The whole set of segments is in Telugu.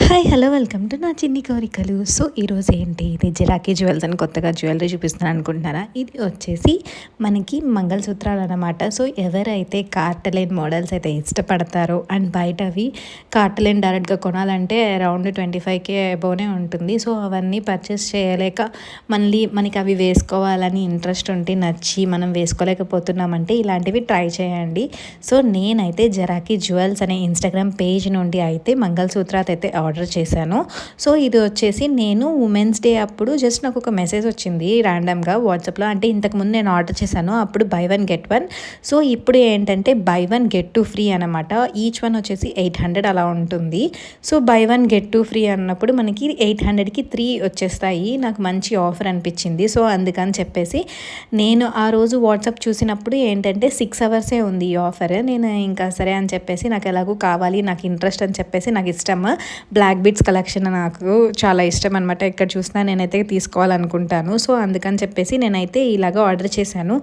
హాయ్ హలో వెల్కమ్ టు నా చిన్ని కోరికలు. సో ఈరోజు ఏంటి, ఇది జిరాకీ జ్యువెల్స్ అని కొత్తగా జ్యువెలరీ చూపిస్తున్నాను అనుకుంటున్నారా? ఇది వచ్చేసి మనకి మంగళసూత్రాలు అనమాట. సో ఎవరైతే కార్టలైన్ మోడల్స్ అయితే ఇష్టపడతారో అండ్ బయట అవి కార్టలైన్ డైరెక్ట్గా కొనాలంటే అరౌండ్ 25K అబోనే ఉంటుంది. సో అవన్నీ పర్చేస్ చేయలేక మళ్ళీ మనకి అవి వేసుకోవాలని ఇంట్రెస్ట్ ఉంటే నచ్చి మనం వేసుకోలేకపోతున్నామంటే ఇలాంటివి ట్రై చేయండి. సో నేనైతే జరాకీ జ్యువెల్స్ అనే ఇన్స్టాగ్రామ్ పేజ్ నుండి అయితే మంగళసూత్రాలు అయితే ఆర్డర్ చేశాను. సో ఇది వచ్చేసి నేను ఉమెన్స్ డే అప్పుడు జస్ట్ నాకు ఒక మెసేజ్ వచ్చింది ర్యాండమ్గా వాట్సాప్లో. అంటే ఇంతకుముందు నేను ఆర్డర్ చేశాను, అప్పుడు by one get one. So ఇప్పుడు ఏంటంటే by one get two free అనమాట. ఈచ్ వన్ వచ్చేసి 800 అలా ఉంటుంది. So by one get two free అన్నప్పుడు మనకి 800కి 3 వచ్చేస్తాయి. నాకు మంచి ఆఫర్ అనిపించింది. సో అందుకని చెప్పేసి నేను ఆ రోజు వాట్సాప్ చూసినప్పుడు ఏంటంటే 6 అవర్సే ఉంది ఈ ఆఫర్. నేను ఇంకా సరే అని చెప్పేసి నాకు ఎలాగో కావాలి, నాకు ఇంట్రెస్ట్ అని చెప్పేసి, నాకు ఇష్టం బ్లాక్ బీడ్స్ కలెక్షన్ నాకు చాలా ఇష్టం అనమాట. ఎక్కడ చూసినా నేనైతే తీసుకోవాలనుకుంటాను. సో అందుకని చెప్పేసి నేనైతే ఇలాగ ఆర్డర్ చేశాను.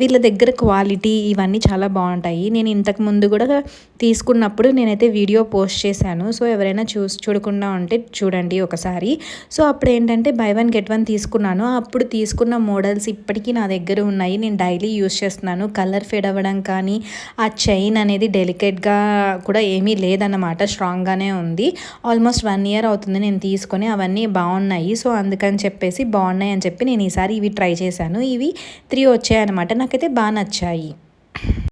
వీళ్ళ దగ్గర క్వాలిటీ ఇవన్నీ చాలా బాగుంటాయి. నేను ఇంతకు ముందు కూడా తీసుకున్నప్పుడు నేనైతే వీడియో పోస్ట్ చేశాను. సో ఎవరైనా చూడకుండా ఉంటే చూడండి ఒకసారి. సో అప్పుడు ఏంటంటే బై వన్ గెట్ వన్ తీసుకున్నాను. అప్పుడు తీసుకున్న మోడల్స్ ఇప్పటికీ నా దగ్గర ఉన్నాయి. నేను డైలీ యూస్ చేస్తున్నాను. కలర్ ఫేడ్ అవ్వడం కానీ, ఆ చైన్ అనేది డెలికేట్గా కూడా ఏమీ లేదన్నమాట, స్ట్రాంగ్గానే ఉంది. ఆల్మోస్ట్ 1 ఇయర్ అవుతుంది నేను తీసుకొని. అవన్నీ బాగున్నాయి. సో అందుకని చెప్పేసి బాగున్నాయి అని చెప్పి నేను ఈసారి ఇవి ట్రై చేశాను. ఇవి 3 వచ్చాయి అనమాట. నాకైతే బాగా నచ్చాయి.